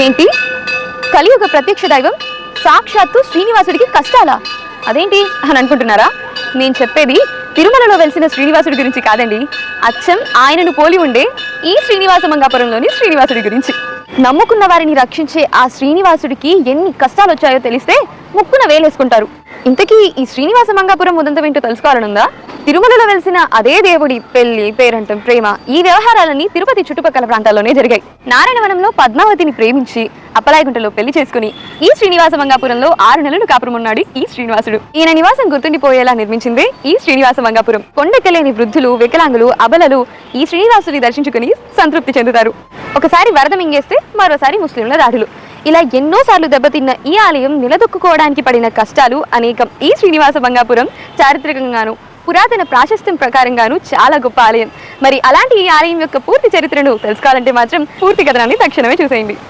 ఏంటి? కలియుగ ప్రత్యక్ష దైవం సాక్షాత్తు శ్రీనివాసుడికి కష్టాలా? అదేంటి అని అనుకుంటున్నారా? నేను చెప్పేది తిరుమలలో వెలిసిన శ్రీనివాసుడి గురించి కాదండి, అచ్చం ఆయనను పోలి ఉండే ఈ శ్రీనివాస మంగాపురంలోని శ్రీనివాసుడి గురించి. నమ్ముకున్న వారిని రక్షించే ఆ శ్రీనివాసుడికి ఎన్ని కష్టాలు వచ్చాయో తెలిస్తే ముక్కున వేలేసుకుంటారు. ఇంతకీ ఈ శ్రీనివాస మంగాపురం ఉదంతం ఏంటో తెలుసుకోవాలనుందా? తిరుమలలో వెలిసిన అదే దేవుడి పెళ్లి, పేరంటం, ప్రేమ ఈ వ్యవహారాలన్నీ తిరుపతి చుట్టుపక్కల ప్రాంతాల్లోనే జరిగాయి. నారాయణవనంలో పద్మావతిని ప్రేమించి అప్పలాయగుంటలో పెళ్లి చేసుకుని ఈ శ్రీనివాస మంగాపురంలో 6 నెలలు కాపురం ఉన్నాడు ఈ శ్రీనివాసుడు. ఈయన నివాసం గుర్తుండిపోయేలా నిర్మించిందే ఈ శ్రీనివాస మంగాపురం. కొండెక్కలేని వృద్ధులు, వికలాంగులు, అబలలు ఈ శ్రీనివాసుని దర్శించుకుని సంతృప్తి చెందుతారు. ఒకసారి వరద మింగేస్తే మరోసారి ముస్లింల దాడులు, ఇలా ఎన్నోసార్లు దెబ్బతిన్న ఈ ఆలయం నిలదొక్కుకోవడానికి పడిన కష్టాలు అనేకం. ఈ శ్రీనివాస మంగాపురం చారిత్రకంగాను పురాతన ప్రాశస్త్యం ప్రకారంగాను చాలా గొప్ప ఆలయం. మరి అలాంటి ఈ ఆలయం యొక్క పూర్తి చరిత్రను తెలుసుకోవాలంటే మాత్రం పూర్తి కథనాన్ని తక్షణమే చూసేయండి.